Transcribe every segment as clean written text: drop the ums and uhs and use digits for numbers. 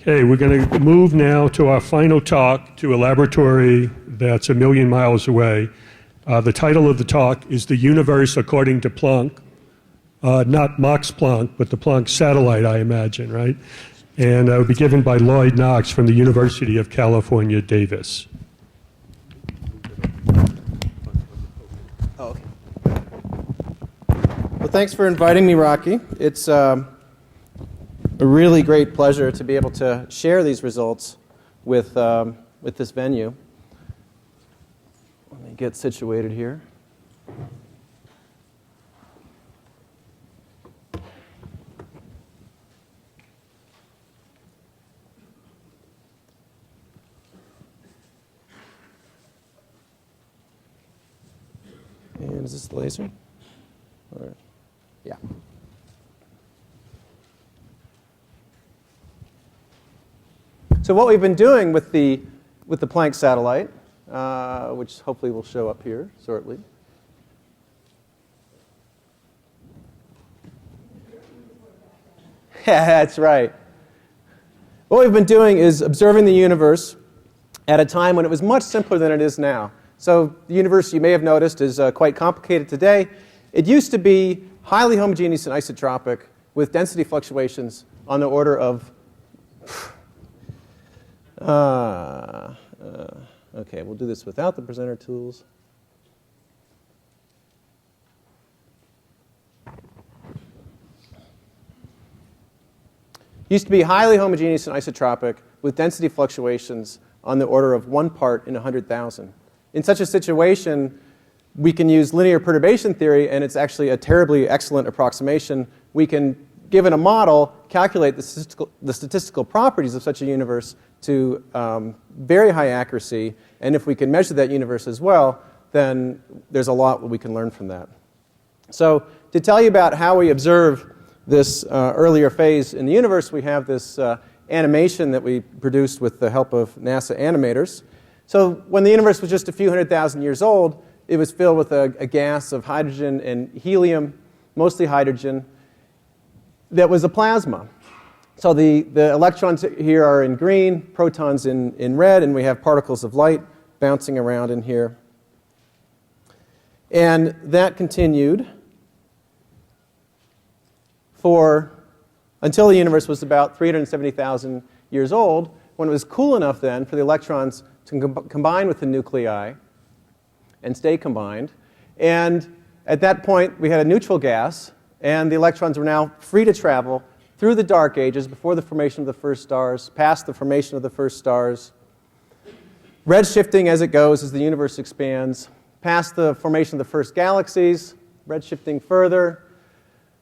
Okay, we're going to move now to our final talk to a laboratory that's 1 million miles away. The title of the talk is The Universe According to Planck. Not Max Planck, but the Planck satellite, I imagine, right? And it will be given by Lloyd Knox from the University of California, Davis. Oh, okay. Well, thanks for inviting me, Rocky. It's a really great pleasure to be able to share these results with this venue. Let me get situated here. And is this the laser? Or, yeah. So what we've been doing with the Planck satellite, which hopefully will show up here shortly. Yeah, that's right. What we've been doing is observing the universe at a time when it was much simpler than it is now. So the universe, you may have noticed, is quite complicated today. It used to be highly homogeneous and isotropic with density fluctuations on the order of okay, we'll do this without the presenter tools. Used to be highly homogeneous and isotropic with density fluctuations on the order of 1 part in 100,000. In such a situation, we can use linear perturbation theory, and it's actually a terribly excellent approximation. We can, given a model, calculate the statistical properties of such a universe to very high accuracy. And if we can measure that universe as well, then there's a lot we can learn from that. So to tell you about how we observe this earlier phase in the universe, we have this animation that we produced with the help of NASA animators. So when the universe was just a few 100,000 years old, it was filled with a gas of hydrogen and helium, mostly hydrogen, that was a plasma. So the electrons here are in green, protons in red, and we have particles of light bouncing around in here. And that continued until the universe was about 370,000 years old, when it was cool enough then for the electrons to combine with the nuclei and stay combined. And at that point, we had a neutral gas, and the electrons were now free to travel through the dark ages, before the formation of the first stars, past the formation of the first stars, redshifting as it goes as the universe expands, past the formation of the first galaxies, redshifting further,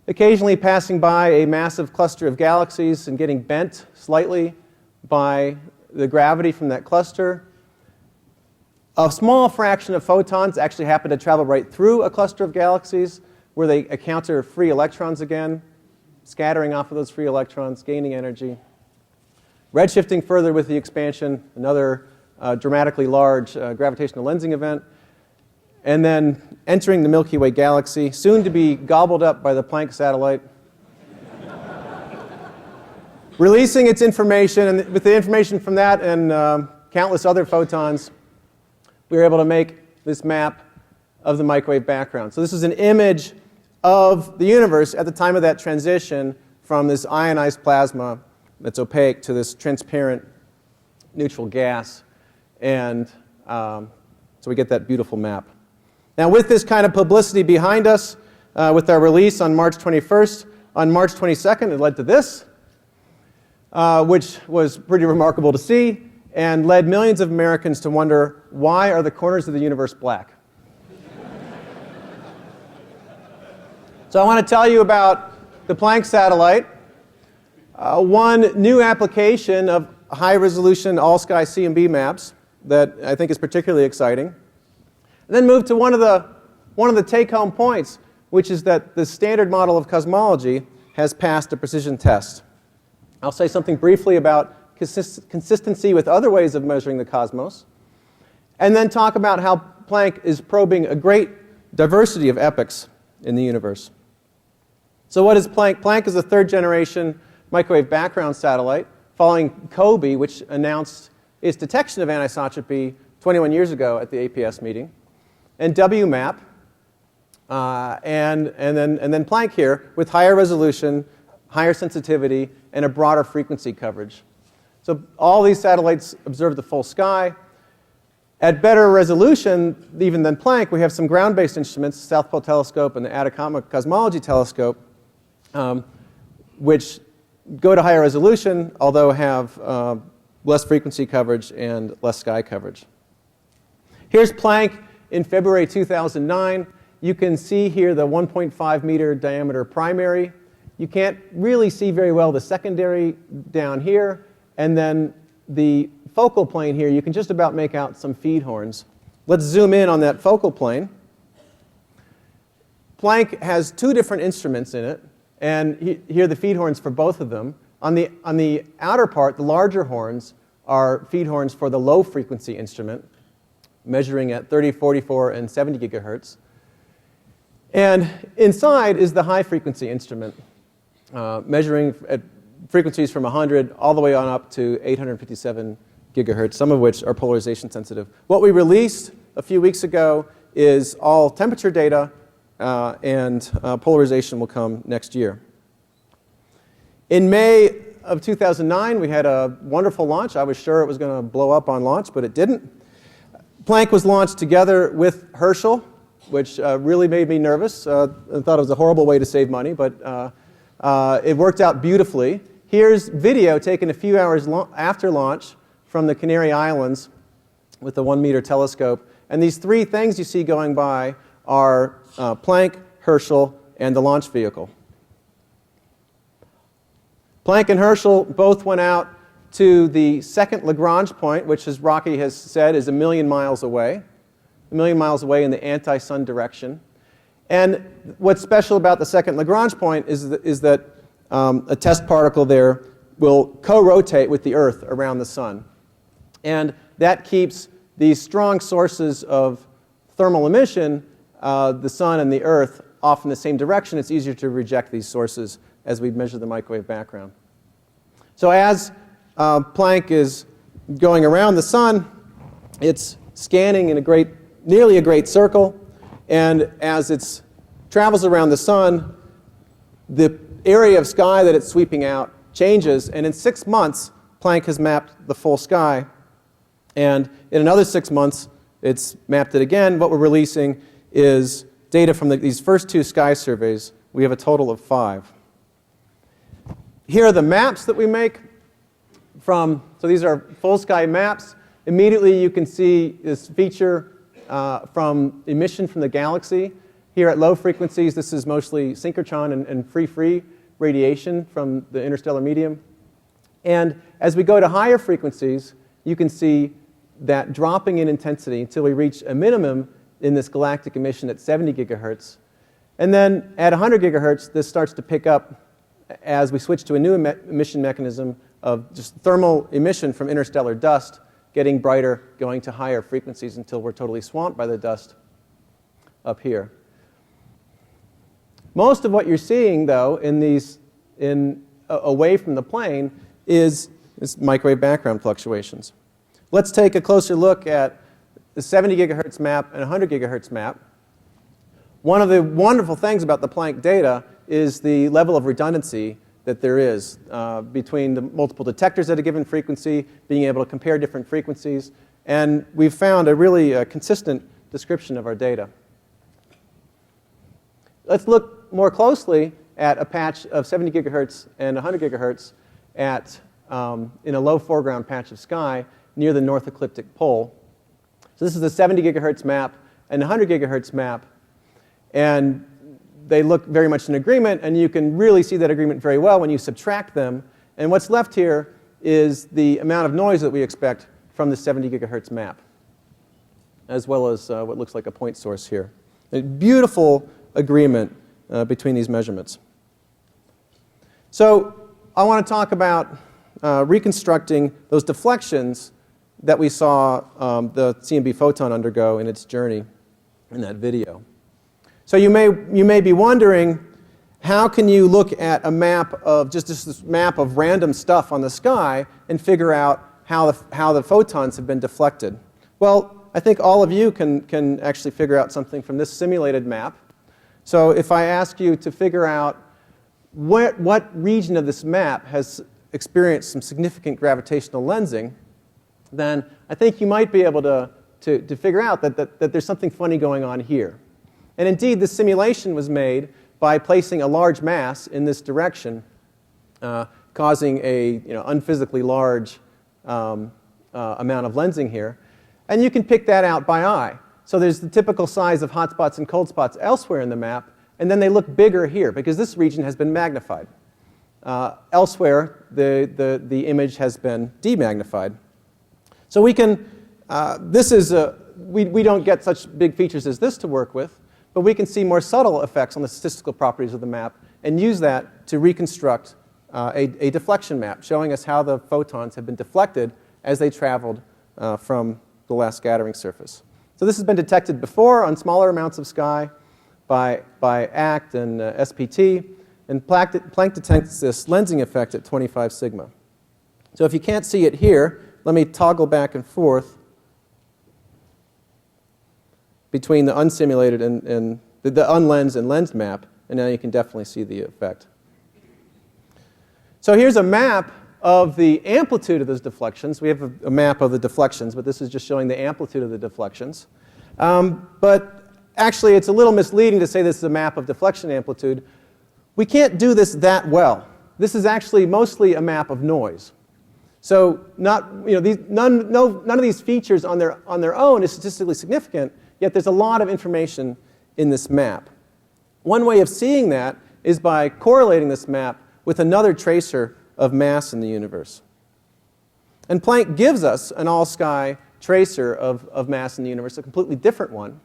occasionally passing by a massive cluster of galaxies and getting bent slightly by the gravity from that cluster. A small fraction of photons actually happen to travel right through a cluster of galaxies, where they encounter free electrons again, scattering off of those free electrons, gaining energy. Redshifting further with the expansion, another dramatically large gravitational lensing event. And then entering the Milky Way galaxy, soon to be gobbled up by the Planck satellite. Releasing its information, and with the information from that and countless other photons, we were able to make this map of the microwave background. So this is an image of the universe at the time of that transition from this ionized plasma that's opaque to this transparent neutral gas. And so we get that beautiful map. Now, with this kind of publicity behind us, with our release on March 21st, on March 22nd, it led to this, which was pretty remarkable to see, and led millions of Americans to wonder, why are the corners of the universe black? So I want to tell you about the Planck satellite, one new application of high-resolution all-sky CMB maps that I think is particularly exciting. And then move to one of the take-home points, which is that the standard model of cosmology has passed a precision test. I'll say something briefly about consistency with other ways of measuring the cosmos, and then talk about how Planck is probing a great diversity of epochs in the universe. So what is Planck? Planck is a third-generation microwave background satellite, following COBE, which announced its detection of anisotropy 21 years ago at the APS meeting, and WMAP, and then Planck here with higher resolution, higher sensitivity, and a broader frequency coverage. So all these satellites observe the full sky. At better resolution, even than Planck, we have some ground-based instruments, South Pole Telescope and the Atacama Cosmology Telescope, which go to higher resolution, although have less frequency coverage and less sky coverage. Here's Planck in February 2009. You can see here the 1.5 meter diameter primary. You can't really see very well the secondary down here. And then the focal plane here, you can just about make out some feed horns. Let's zoom in on that focal plane. Planck has two different instruments in it, and here are the feed horns for both of them. On the outer part, the larger horns are feed horns for the low frequency instrument, measuring at 30, 44, and 70 gigahertz. And inside is the high frequency instrument, measuring at frequencies from 100 all the way on up to 857 gigahertz, some of which are polarization sensitive. What we released a few weeks ago is all temperature data, and polarization will come next year. In May of 2009, we had a wonderful launch. I was sure it was going to blow up on launch, but it didn't. Planck was launched together with Herschel, which really made me nervous. I thought it was a horrible way to save money, but it worked out beautifully. Here's video taken a few hours after launch from the Canary Islands with the 1 meter telescope. And these three things you see going by are Planck, Herschel, and the launch vehicle. Planck and Herschel both went out to the second Lagrange point, which, as Rocky has said, is 1 million miles away. 1 million miles away in the anti-sun direction. And what's special about the second Lagrange point is that a test particle there will co-rotate with the Earth around the sun. And that keeps these strong sources of thermal emission, the sun and the Earth, off in the same direction. It's easier to reject these sources as we measure the microwave background. So as Planck is going around the sun, it's scanning in nearly a great circle. And as it travels around the sun, the area of sky that it's sweeping out changes. And in 6 months, Planck has mapped the full sky. And in another 6 months, it's mapped it again. What we're releasing is data from these first two sky surveys. We have a total of 5. Here are the maps that we make so these are full sky maps. Immediately you can see this feature from emission from the galaxy. Here at low frequencies, this is mostly synchrotron and free radiation from the interstellar medium. And as we go to higher frequencies, you can see that dropping in intensity until we reach a minimum in this galactic emission at 70 gigahertz. And then at 100 gigahertz, this starts to pick up as we switch to a new emission mechanism of just thermal emission from interstellar dust, getting brighter, going to higher frequencies until we're totally swamped by the dust up here. Most of what you're seeing, though, away from the plane is microwave background fluctuations. Let's take a closer look at the 70 gigahertz map and 100 gigahertz map. One of the wonderful things about the Planck data is the level of redundancy that there is between the multiple detectors at a given frequency, being able to compare different frequencies. And we've found a really consistent description of our data. Let's look more closely at a patch of 70 gigahertz and 100 gigahertz in a low foreground patch of sky near the north ecliptic pole. So this is the 70 gigahertz map and 100 gigahertz map. And they look very much in agreement, and you can really see that agreement very well when you subtract them. And what's left here is the amount of noise that we expect from the 70 gigahertz map, as well as what looks like a point source here. A beautiful agreement between these measurements. So I want to talk about reconstructing those deflections that we saw the CMB photon undergo in its journey in that video. So you may be wondering, how can you look at a map of just this map of random stuff on the sky and figure out how the photons have been deflected? Well, I think all of you can actually figure out something from this simulated map. So if I ask you to figure out what region of this map has experienced some significant gravitational lensing, then I think you might be able to figure out that there's something funny going on here. And indeed, this simulation was made by placing a large mass in this direction, causing a unphysically large amount of lensing here. And you can pick that out by eye. So there's the typical size of hot spots and cold spots elsewhere in the map, and then they look bigger here because this region has been magnified. Elsewhere, the image has been demagnified. So we can, we don't get such big features as this to work with, but we can see more subtle effects on the statistical properties of the map and use that to reconstruct a deflection map, showing us how the photons have been deflected as they traveled from the last scattering surface. So this has been detected before on smaller amounts of sky by ACT and SPT, and Planck detects this lensing effect at 25 sigma. So if you can't see it here, let me toggle back and forth between the unsimulated and the unlensed and lensed map, and now you can definitely see the effect. So here's a map of the amplitude of those deflections. We have a map of the deflections, but this is just showing the amplitude of the deflections. But actually, it's a little misleading to say this is a map of deflection amplitude. We can't do this that well. This is actually mostly a map of noise. So none of these features on their own is statistically significant, yet there's a lot of information in this map. One way of seeing that is by correlating this map with another tracer of mass in the universe. And Planck gives us an all-sky tracer of mass in the universe, a completely different one.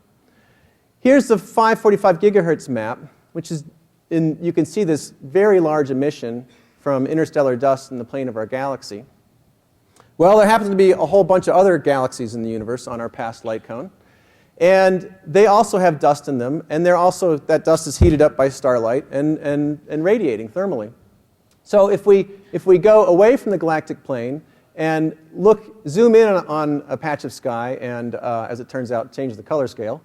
Here's the 545 gigahertz map, which is you can see this very large emission from interstellar dust in the plane of our galaxy. Well, there happens to be a whole bunch of other galaxies in the universe on our past light cone. And they also have dust in them, and that dust is heated up by starlight and radiating thermally. So if we go away from the galactic plane and zoom in on a patch of sky and, as it turns out, change the color scale,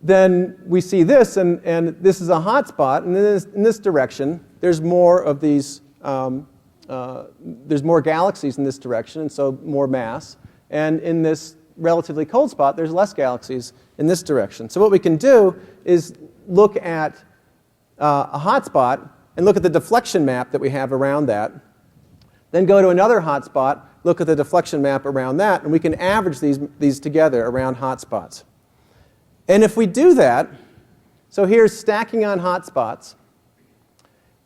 then we see this, and this is a hot spot, and in this direction, there's more of these, there's more galaxies in this direction, and so more mass. And in this relatively cold spot, there's less galaxies in this direction. So what we can do is look at a hot spot and look at the deflection map that we have around that. Then go to another hot spot, look at the deflection map around that, and we can average these together around hot spots. And if we do that, so here's stacking on hot spots,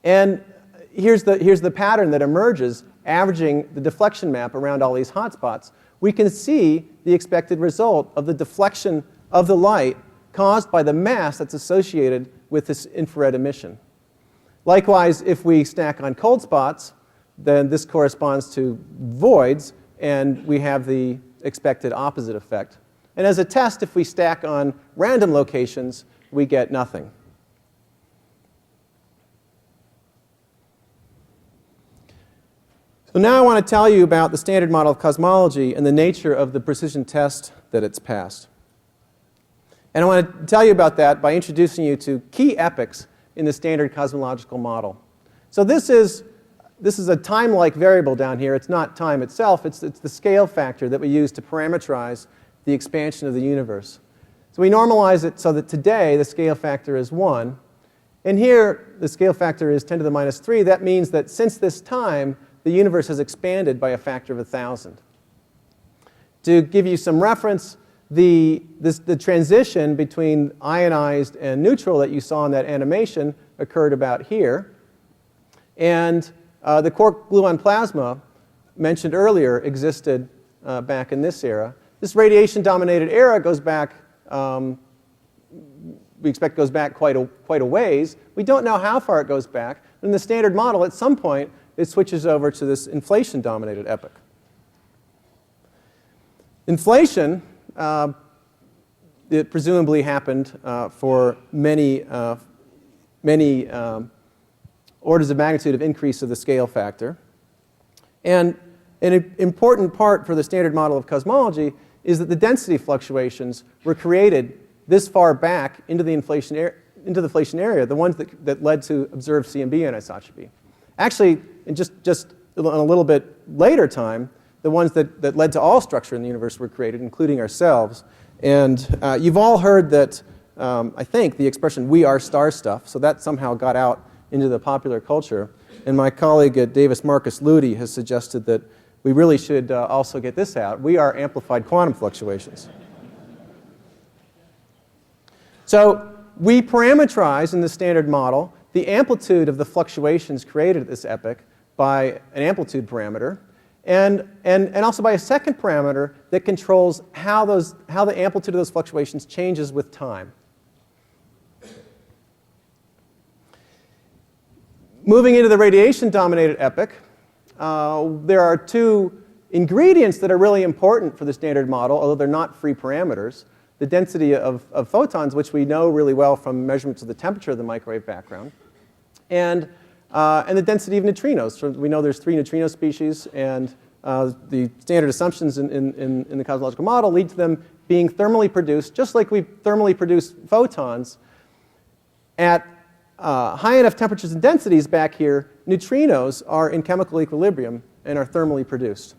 and here's the pattern that emerges, averaging the deflection map around all these hot spots. We can see the expected result of the deflection of the light caused by the mass that's associated with this infrared emission. Likewise, if we stack on cold spots, then this corresponds to voids, and we have the expected opposite effect. And as a test, if we stack on random locations, we get nothing. So now I want to tell you about the standard model of cosmology and the nature of the precision test that it's passed. And I want to tell you about that by introducing you to key epochs in the standard cosmological model. So this is a time-like variable down here. It's not time itself. It's the scale factor that we use to parameterize the expansion of the universe. So we normalize it so that today the scale factor is 1. And here the scale factor is 10 to the minus 3. That means that since this time, the universe has expanded by a factor of 1,000. To give you some reference, the transition between ionized and neutral that you saw in that animation occurred about here. And the quark-gluon plasma mentioned earlier existed back in this era. This radiation-dominated era goes back, we expect goes back quite a ways. We don't know how far it goes back. In the standard model, at some point, it switches over to this inflation-dominated epoch. Inflation, it presumably happened for many many orders of magnitude of increase of the scale factor. And an important part for the standard model of cosmology is that the density fluctuations were created this far back into the inflation area, the ones that led to observed CMB anisotropy. Actually, in just in a little bit later time, the ones that led to all structure in the universe were created, including ourselves. And you've all heard that, I think, the expression, "we are star stuff," so that somehow got out into the popular culture. And my colleague Davis Marcus Ludi has suggested that we really should also get this out. We are amplified quantum fluctuations. So we parameterize in the standard model the amplitude of the fluctuations created at this epoch by an amplitude parameter, and also by a second parameter that controls how the amplitude of those fluctuations changes with time. Moving into the radiation-dominated epoch, there are two ingredients that are really important for the standard model, although they're not free parameters. The density of photons, which we know really well from measurements of the temperature of the microwave background, and the density of neutrinos. So we know there's 3 neutrino species, and the standard assumptions in the cosmological model lead to them being thermally produced, just like we thermally produce photons at high enough temperatures and densities back here. Neutrinos are in chemical equilibrium and are thermally produced.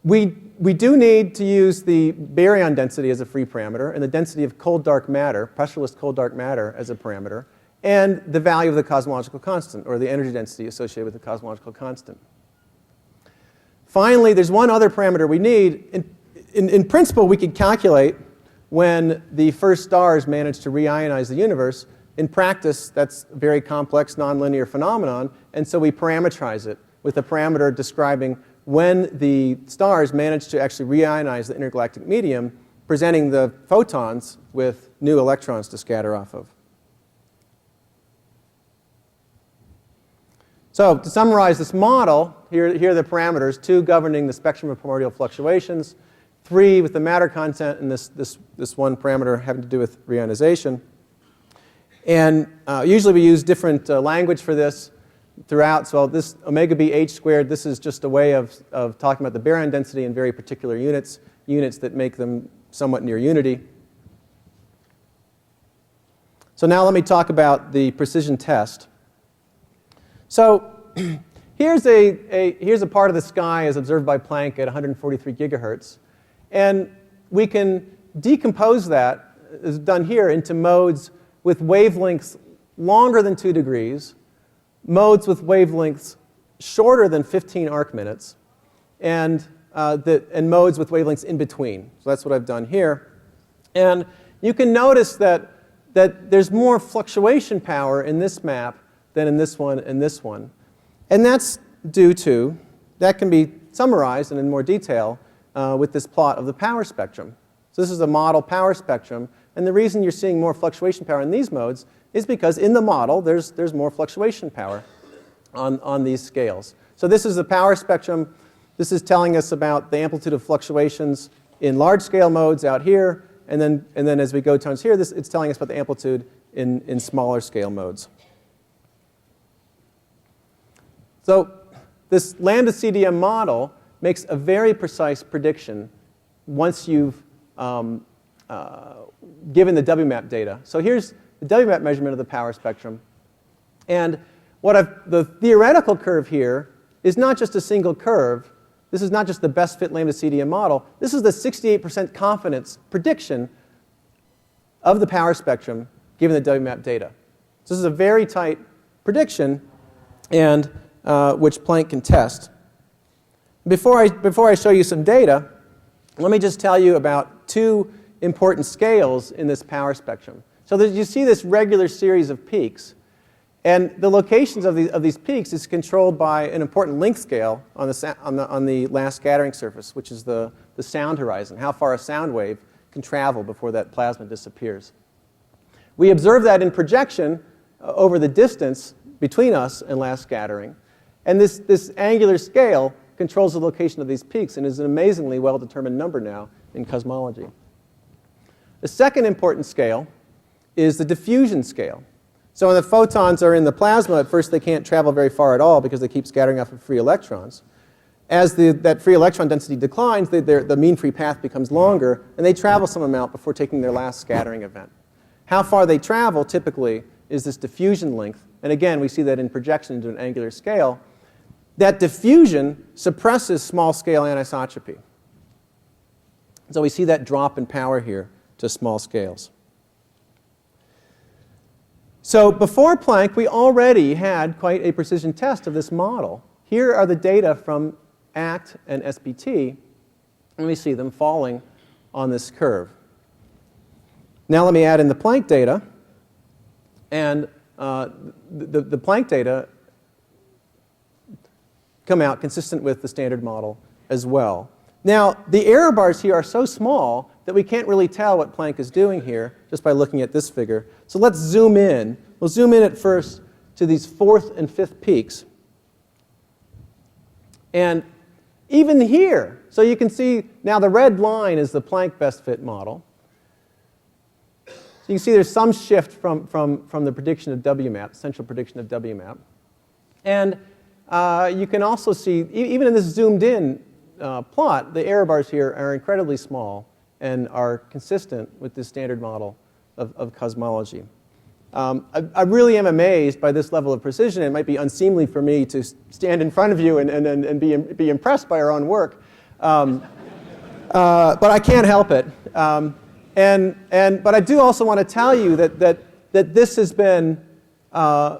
We do need to use the baryon density as a free parameter, and the density of cold dark matter, pressureless cold dark matter, as a parameter, and the value of the cosmological constant, or the energy density associated with the cosmological constant. Finally, there's one other parameter we need. In principle, we could calculate when the first stars manage to reionize the universe. In practice, that's a very complex nonlinear phenomenon, and so we parameterize it with a parameter describing when the stars manage to actually reionize the intergalactic medium, presenting the photons with new electrons to scatter off of. So to summarize this model, here are the parameters: 2 governing the spectrum of primordial fluctuations, 3 with the matter content, and this one parameter having to do with reionization. And usually we use different language for this throughout. So this omega b h squared, this is just a way of talking about the baryon density in very particular units that make them somewhat near unity. So now let me talk about the precision test. So here's a part of the sky as observed by Planck at 143 gigahertz. And we can decompose that, as done here, into modes with wavelengths longer than 2 degrees, modes with wavelengths shorter than 15 arc minutes, and modes with wavelengths in between. So that's what I've done here. And you can notice that there's more fluctuation power in this map than in this one and this one. And that's due to, that can be summarized and in more detail with this plot of the power spectrum. So this is a model power spectrum, and the reason you're seeing more fluctuation power in these modes is because in the model there's more fluctuation power on these scales. So this is the power spectrum. This is telling us about the amplitude of fluctuations in large scale modes out here, and then as we go towards here, it's telling us about the amplitude in smaller scale modes. So this lambda CDM model makes a very precise prediction once you've given the WMAP data. So here's the WMAP measurement of the power spectrum. And the theoretical curve here is not just a single curve. This is not just the best fit lambda CDM model. This is the 68% confidence prediction of the power spectrum given the WMAP data. So this is a very tight prediction, and which Planck can test. Before I show you some data, let me just tell you about 2 important scales in this power spectrum. So you see this regular series of peaks, and the locations of these peaks is controlled by an important length scale on the last scattering surface, which is the sound horizon, how far a sound wave can travel before that plasma disappears. We observe that in projection over the distance between us and last scattering, and this angular scale controls the location of these peaks and is an amazingly well-determined number now in cosmology. The second important scale is the diffusion scale. So when the photons are in the plasma, at first they can't travel very far at all because they keep scattering off of free electrons. As that free electron density declines, the mean free path becomes longer, and they travel some amount before taking their last scattering event. How far they travel, typically, is this diffusion length. And again, we see that in projection into an angular scale. That diffusion suppresses small-scale anisotropy. So we see that drop in power here to small scales. So before Planck, we already had quite a precision test of this model. Here are the data from ACT and SPT, and we see them falling on this curve. Now let me add in the Planck data, and the Planck data come out consistent with the standard model as well. Now, the error bars here are so small that we can't really tell what Planck is doing here just by looking at this figure. So let's zoom in. We'll zoom in at first to these 4th and 5th peaks. And even here, so you can see now the red line is the Planck best fit model. So you can see there's some shift from the prediction of WMAP, central prediction of WMAP. And you can also see, even in this zoomed in plot, the error bars here are incredibly small and are consistent with this standard model of cosmology. I really am amazed by this level of precision. It might be unseemly for me to stand in front of you and be impressed by our own work. But I can't help it. But I do also want to tell you that this has been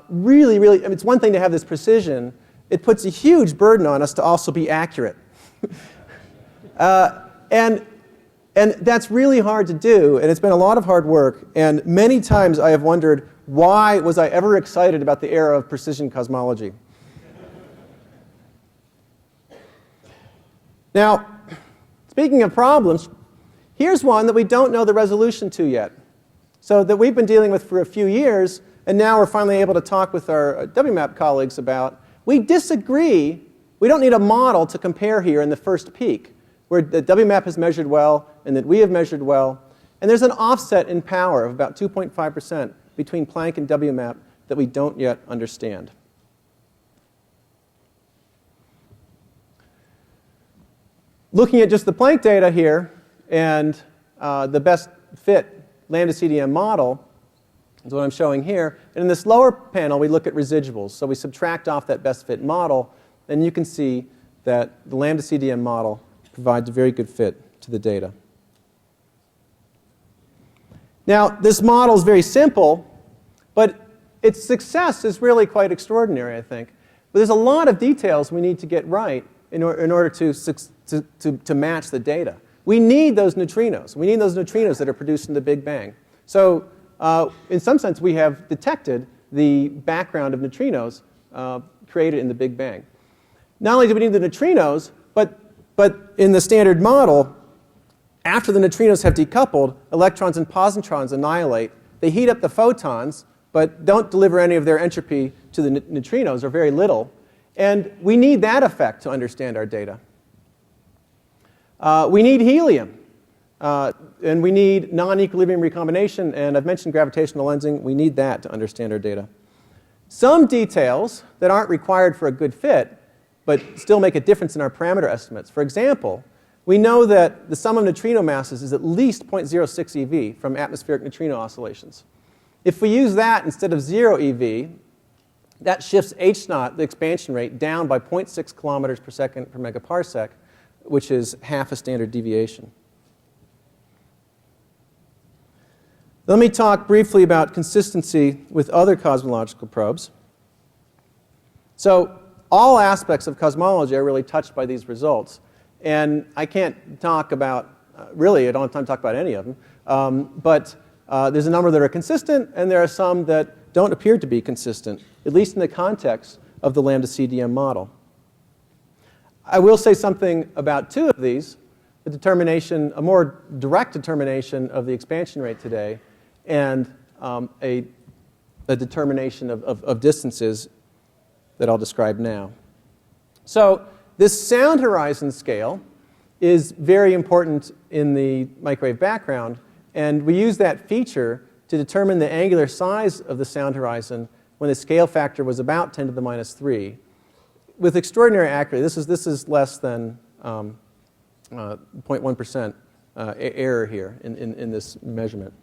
really, really, I mean, it's one thing to have this precision. It puts a huge burden on us to also be accurate. And that's really hard to do, and it's been a lot of hard work. And many times I have wondered, why was I ever excited about the era of precision cosmology? Now, speaking of problems, here's one that we don't know the resolution to yet. So that we've been dealing with for a few years, and now we're finally able to talk with our WMAP colleagues about. We disagree. We don't need a model to compare here in the first peak, where the WMAP has measured well and that we have measured well. And there's an offset in power of about 2.5% between Planck and WMAP that we don't yet understand. Looking at just the Planck data here and the best fit lambda CDM model is what I'm showing here. And in this lower panel, we look at residuals. So we subtract off that best fit model, and you can see that the lambda CDM model provides a very good fit to the data. Now, this model is very simple, but its success is really quite extraordinary, I think. But there's a lot of details we need to get right in order to match the data. We need those neutrinos. We need those neutrinos that are produced in the Big Bang. So in some sense, we have detected the background of neutrinos created in the Big Bang. Not only do we need the neutrinos, but in the standard model, after the neutrinos have decoupled, electrons and positrons annihilate. They heat up the photons, but don't deliver any of their entropy to the neutrinos, or very little. And we need that effect to understand our data. We need helium. And we need non-equilibrium recombination. And I've mentioned gravitational lensing. We need that to understand our data. Some details that aren't required for a good fit, but still make a difference in our parameter estimates. For example, we know that the sum of neutrino masses is at least 0.06 eV from atmospheric neutrino oscillations. If we use that instead of 0 eV, that shifts h0, the expansion rate, down by 0.6 kilometers per second per megaparsec, which is half a standard deviation. Let me talk briefly about consistency with other cosmological probes. So all aspects of cosmology are really touched by these results. And I can't talk about, really, I don't have time to talk about any of them. But there's a number that are consistent, and there are some that don't appear to be consistent, at least in the context of the lambda CDM model. I will say something about two of these, the determination, a more direct determination of the expansion rate today, and a determination of distances that I'll describe now. So this sound horizon scale is very important in the microwave background, and we use that feature to determine the angular size of the sound horizon when the scale factor was about 10 to the minus 3 with extraordinary accuracy. This is less than 0.1% error here in this measurement.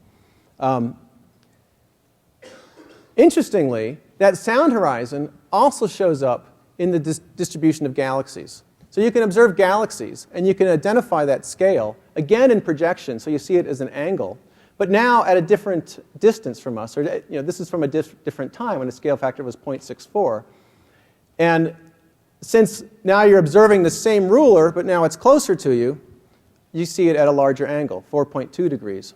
Interestingly, that sound horizon also shows up in the distribution of galaxies. So you can observe galaxies, and you can identify that scale, again in projection, so you see it as an angle, but now at a different distance from us. Or, this is from a different time when the scale factor was 0.64. And since now you're observing the same ruler, but now it's closer to you, you see it at a larger angle, 4.2 degrees.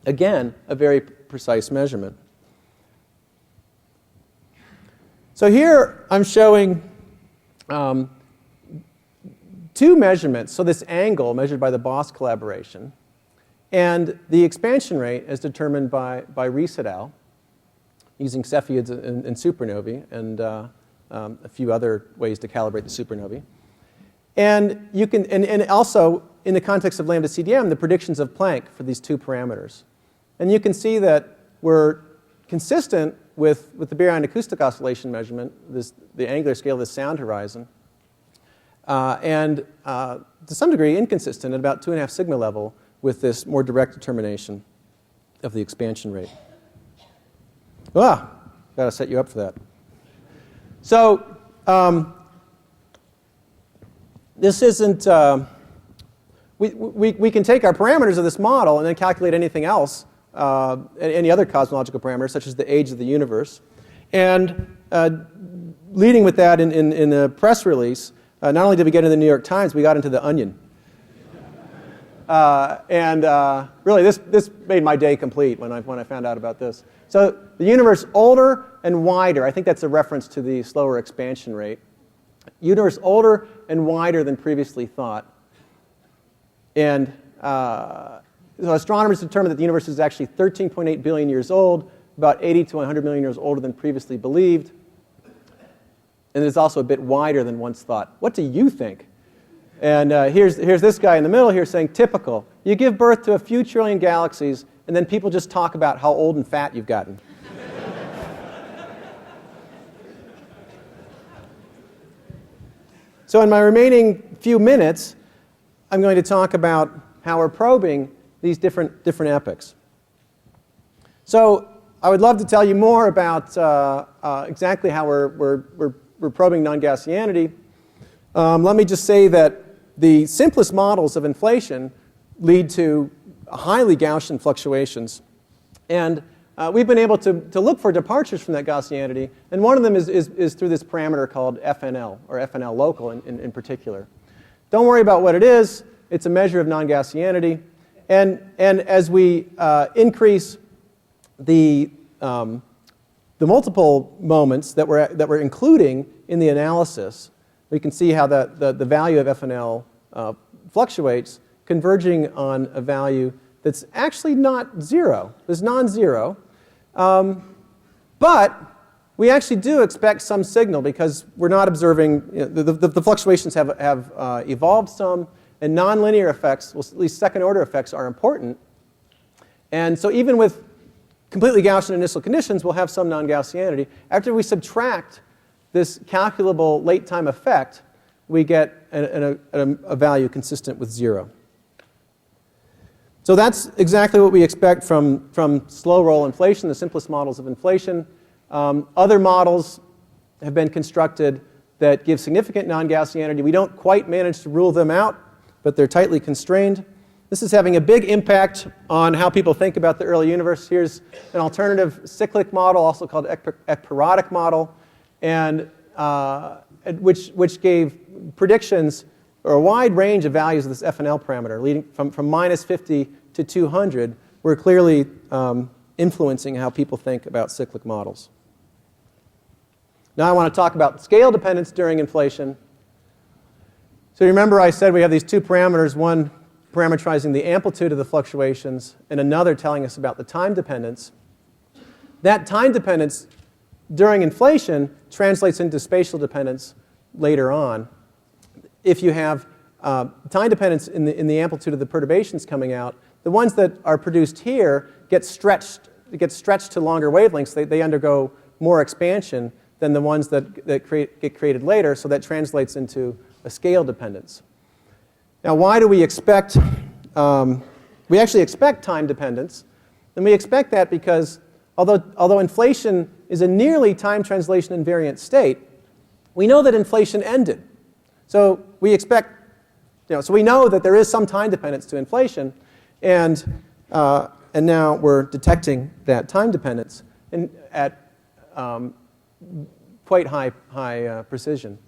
Again, a very precise measurement. So here I'm showing two measurements. So this angle measured by the Boss collaboration, and the expansion rate as determined by Rees et al. Using Cepheids and supernovae, and a few other ways to calibrate the supernovae. And you can, and also in the context of lambda CDM, the predictions of Planck for these two parameters. And you can see that we're consistent with the baryon acoustic oscillation measurement, the angular scale of the sound horizon, and to some degree inconsistent at about 2.5 sigma level with this more direct determination of the expansion rate. Got to set you up for that. So this isn't, we can take our parameters of this model and then calculate anything else, any other cosmological parameters, such as the age of the universe. And leading with that in the press release, not only did we get into the New York Times, we got into the Onion. Really, this made my day complete when I found out about this. So the universe older and wider. I think that's a reference to the slower expansion rate. Universe older and wider than previously thought. And so astronomers determined that the universe is actually 13.8 billion years old, about 80 to 100 million years older than previously believed. And it's also a bit wider than once thought. What do you think? And here's this guy in the middle here saying, typical. You give birth to a few trillion galaxies, and then people just talk about how old and fat you've gotten. So in my remaining few minutes, I'm going to talk about how we're probing these different epochs. So I would love to tell you more about exactly how we're probing non-Gaussianity. Let me just say that the simplest models of inflation lead to highly Gaussian fluctuations. And we've been able to look for departures from that Gaussianity. And one of them is through this parameter called FNL, or FNL local in particular. Don't worry about what it is. It's a measure of non-Gaussianity. And as we increase the multiple moments that we're including in the analysis, we can see how the value of FNL fluctuates, converging on a value that's actually not zero. It's non-zero. But we actually do expect some signal because we're not observing, the fluctuations have evolved some, and nonlinear effects, well, at least second-order effects, are important. And so even with completely Gaussian initial conditions, we'll have some non-Gaussianity. After we subtract this calculable late-time effect, we get a value consistent with 0. So that's exactly what we expect from slow-roll inflation, the simplest models of inflation. Other models have been constructed that give significant non-Gaussianity. We don't quite manage to rule them out, but they're tightly constrained. This is having a big impact on how people think about the early universe. Here's an alternative cyclic model, also called ekpyrotic model, and which gave predictions or a wide range of values of this FNL parameter, leading from minus 50 to 200, were clearly influencing how people think about cyclic models. Now I want to talk about scale dependence during inflation. So remember I said we have these two parameters, one parameterizing the amplitude of the fluctuations and another telling us about the time dependence. That time dependence during inflation translates into spatial dependence later on. If you have time dependence in the amplitude of the perturbations coming out, the ones that are produced here get stretched get stretched to longer wavelengths, they undergo more expansion than the ones that get created later, so that translates into a scale dependence. Now, why do we expect, we actually expect time dependence, and we expect that because although inflation is a nearly time translation invariant state, we know that inflation ended. So we expect, so we know that there is some time dependence to inflation, and now we're detecting that time dependence at quite high precision.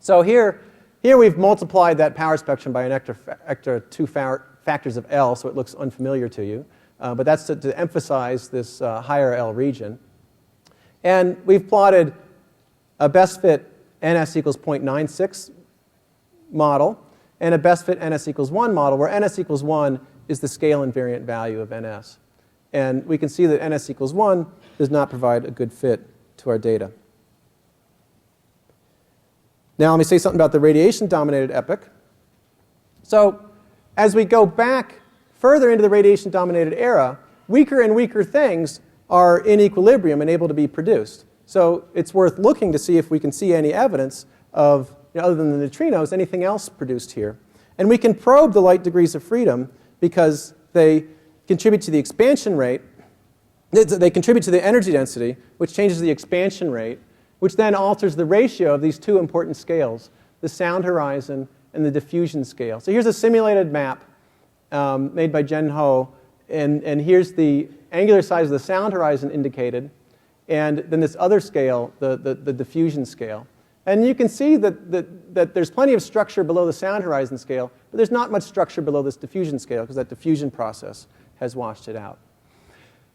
So here we've multiplied that power spectrum by an extra 2 factors of L, so it looks unfamiliar to you. But that's to emphasize this higher L region. And we've plotted a best fit NS equals 0.96 model and a best fit NS equals 1 model, where NS equals 1 is the scale invariant value of NS. And we can see that NS equals 1 does not provide a good fit to our data. Now let me say something about the radiation-dominated epoch. So as we go back further into the radiation-dominated era, weaker and weaker things are in equilibrium and able to be produced. So it's worth looking to see if we can see any evidence of, other than the neutrinos, anything else produced here. And we can probe the light degrees of freedom because they contribute to the expansion rate. They contribute to the energy density, which changes the expansion rate, which then alters the ratio of these two important scales, the sound horizon and the diffusion scale. So here's a simulated map made by Jen Ho, and here's the angular size of the sound horizon indicated, and then this other scale, the diffusion scale. And you can see that there's plenty of structure below the sound horizon scale, but there's not much structure below this diffusion scale because that diffusion process has washed it out.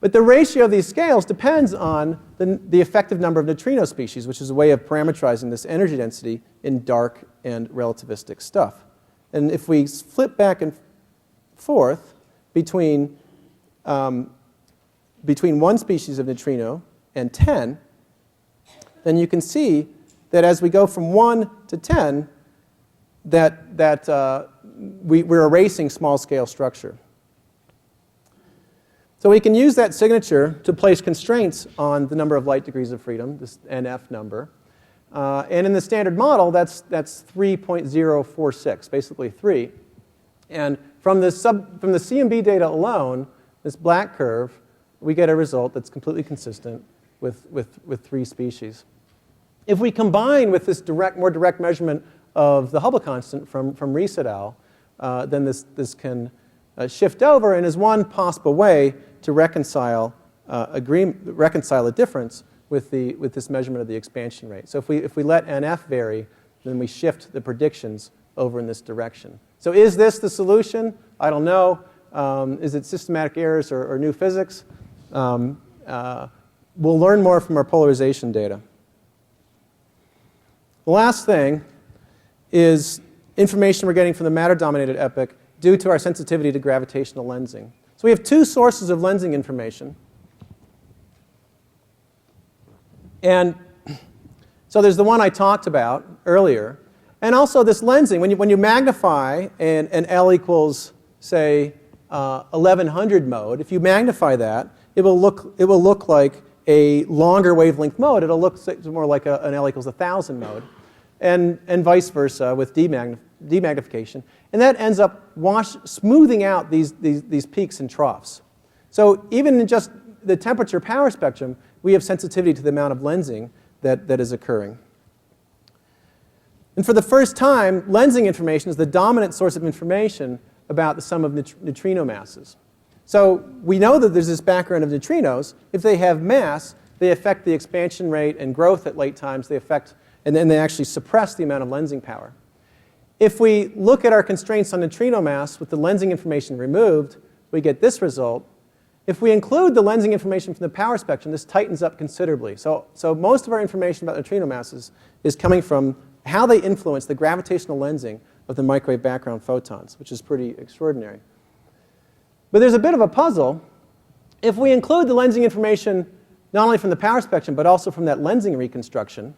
But the ratio of these scales depends on the effective number of neutrino species, which is a way of parameterizing this energy density in dark and relativistic stuff. And if we flip back and forth between one species of neutrino and 10, then you can see that as we go from 1 to 10, we're erasing small-scale structure. So we can use that signature to place constraints on the number of light degrees of freedom, this NF number. And in the standard model, that's 3.046, basically 3. And from the CMB data alone, this black curve, we get a result that's completely consistent with 3 species. If we combine with this more direct measurement of the Hubble constant from Rees et al., then this can shift over and is one possible way to reconcile a difference with this measurement of the expansion rate. So if we let NF vary, then we shift the predictions over in this direction. So is this the solution? I don't know. Is it systematic errors or new physics? We'll learn more from our polarization data. The last thing is information we're getting from the matter-dominated epoch due to our sensitivity to gravitational lensing. So we have 2 sources of lensing information. And so there's the one I talked about earlier. And also this lensing, when you magnify an L equals, say, 1100 mode, if you magnify that, it will look like a longer wavelength mode. It'll look more like an L equals 1000 mode. And vice versa with demagnification. And that ends up smoothing out these peaks and troughs. So even in just the temperature power spectrum, we have sensitivity to the amount of lensing that is occurring. And for the first time, lensing information is the dominant source of information about the sum of neutrino masses. So we know that there's this background of neutrinos. If they have mass, they affect the expansion rate and growth at late times. And then they actually suppress the amount of lensing power. If we look at our constraints on neutrino mass with the lensing information removed, we get this result. If we include the lensing information from the power spectrum, this tightens up considerably. So most of our information about neutrino masses is coming from how they influence the gravitational lensing of the microwave background photons, which is pretty extraordinary. But there's a bit of a puzzle. If we include the lensing information not only from the power spectrum, but also from that lensing reconstruction,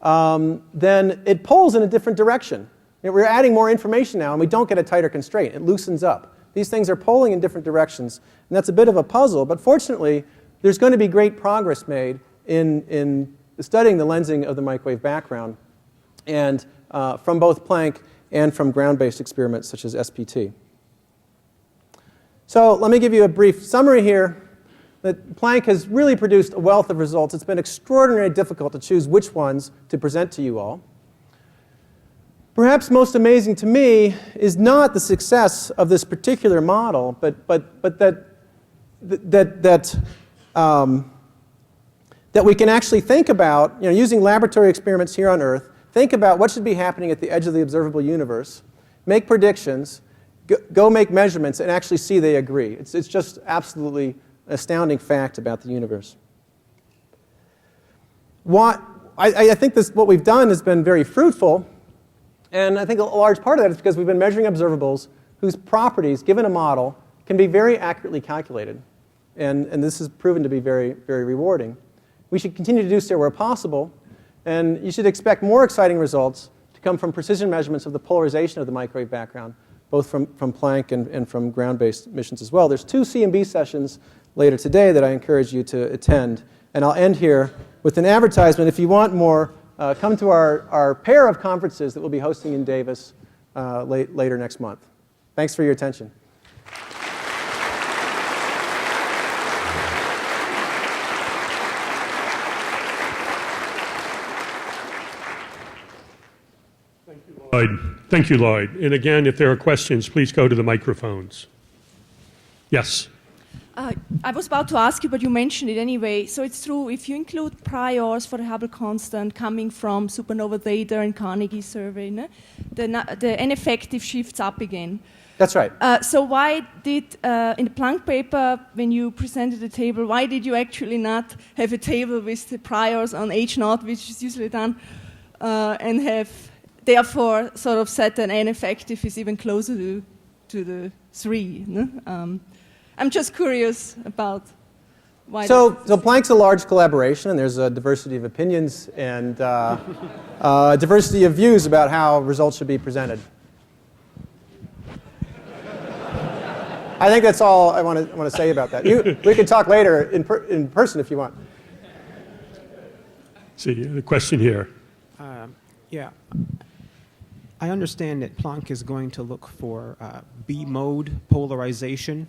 then it pulls in a different direction. We're adding more information now, and we don't get a tighter constraint. It loosens up. These things are poling in different directions, and that's a bit of a puzzle. But fortunately, there's going to be great progress made in studying the lensing of the microwave background, and from both Planck and from ground-based experiments such as SPT. So let me give you a brief summary here. That Planck has really produced a wealth of results. It's been extraordinarily difficult to choose which ones to present to you all. Perhaps most amazing to me is not the success of this particular model, but that we can actually think about, using laboratory experiments here on Earth, think about what should be happening at the edge of the observable universe, make predictions, go make measurements, and actually see they agree. It's just absolutely astounding fact about the universe. I think what we've done has been very fruitful, and I think a large part of that is because we've been measuring observables whose properties, given a model, can be very accurately calculated. And this has proven to be very, very rewarding. We should continue to do so where possible, and you should expect more exciting results to come from precision measurements of the polarization of the microwave background, both from Planck and from ground-based missions as well. There's 2 CMB sessions later today that I encourage you to attend. And I'll end here with an advertisement. If you want more, come to our pair of conferences that we'll be hosting in Davis later next month. Thanks for your attention. Thank you, Lloyd. And again, if there are questions, please go to the microphones. Yes? I was about to ask you, but you mentioned it anyway. So it's true, if you include priors for the Hubble constant coming from supernova data and Carnegie survey, no? the N effective shifts up again. That's right. So why did, in the Planck paper, when you presented the table, why did you actually not have a table with the priors on H0, which is usually done, and have therefore sort of set an N effective is even closer to the 3? No? I'm just curious about why. So Planck's a large collaboration, and there's a diversity of opinions and diversity of views about how results should be presented. I think that's all I want to say about that. We can talk later in person if you want. See, the question here. Yeah. I understand that Planck is going to look for B-mode polarization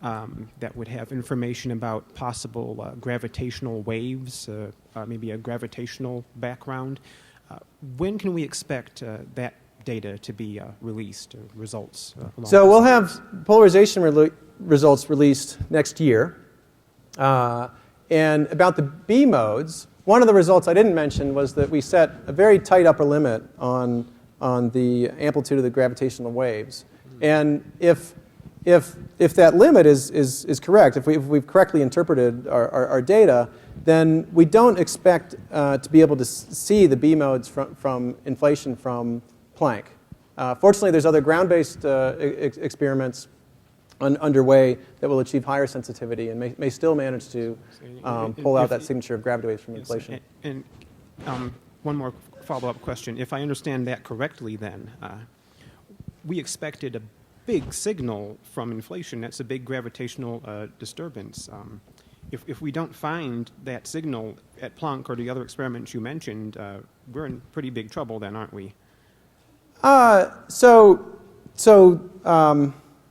that would have information about possible gravitational waves, maybe a gravitational background. When can we expect that data to be released, or results? So we'll have polarization results released next year. And about the B modes, one of the results I didn't mention was that we set a very tight upper limit on the amplitude of the gravitational waves. And if that limit is correct, if we've correctly interpreted our data, then we don't expect to be able to see the B modes from inflation from Planck. Fortunately, there's other ground-based experiments underway that will achieve higher sensitivity and may still manage to pull out that signature of gravity waves from inflation. And one more follow-up question. If I understand that correctly, then, we expected a big signal from inflation. That's a big gravitational disturbance. If we don't find that signal at Planck or the other experiments you mentioned, we're in pretty big trouble then, aren't we?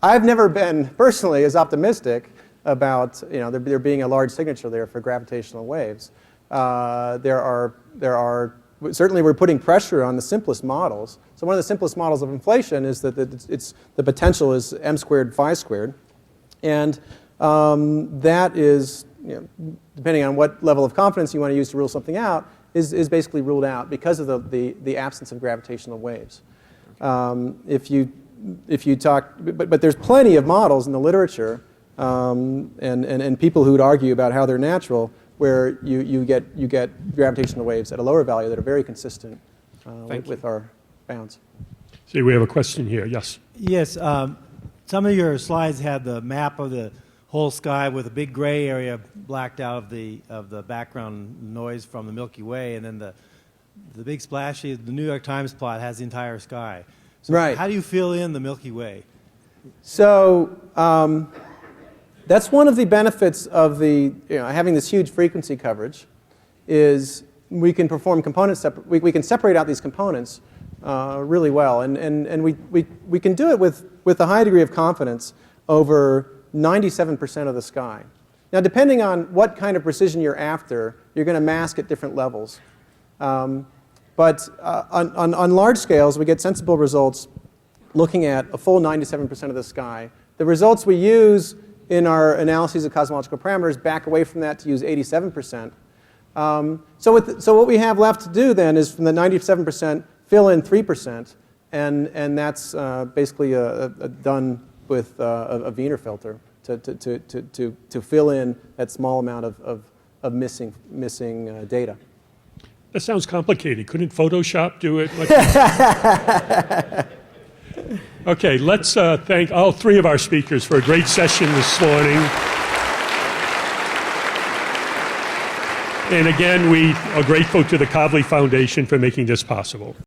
I've never been personally as optimistic about there being a large signature there for gravitational waves. Certainly we're putting pressure on the simplest models. So one of the simplest models of inflation is that the potential is m squared phi squared, and that is, depending on what level of confidence you want to use to rule something out, is basically ruled out because of the absence of gravitational waves. If you talk, but there's plenty of models in the literature and people who would argue about how they're natural, where you get gravitational waves at a lower value that are very consistent with our bounds. See, we have a question here. Yes. Yes. Some of your slides had the map of the whole sky with a big gray area blacked out of the background noise from the Milky Way, and then the big splashy, the New York Times plot has the entire sky. So right. How do you fill in the Milky Way? So that's one of the benefits of having this huge frequency coverage, is we can perform we can separate out these components really well, and we can do it with a high degree of confidence over 97% of the sky. Now, depending on what kind of precision you're after, you're going to mask at different levels. But on large scales, we get sensible results looking at a full 97% of the sky. The results we use in our analyses of cosmological parameters back away from that to use 87%. So what we have left to do then is from the 97% fill in 3%, and that's basically done with a Wiener filter to fill in that small amount of missing data. That sounds complicated. Couldn't Photoshop do it? Okay, let's thank all three of our speakers for a great session this morning. And again, we are grateful to the Kavli Foundation for making this possible.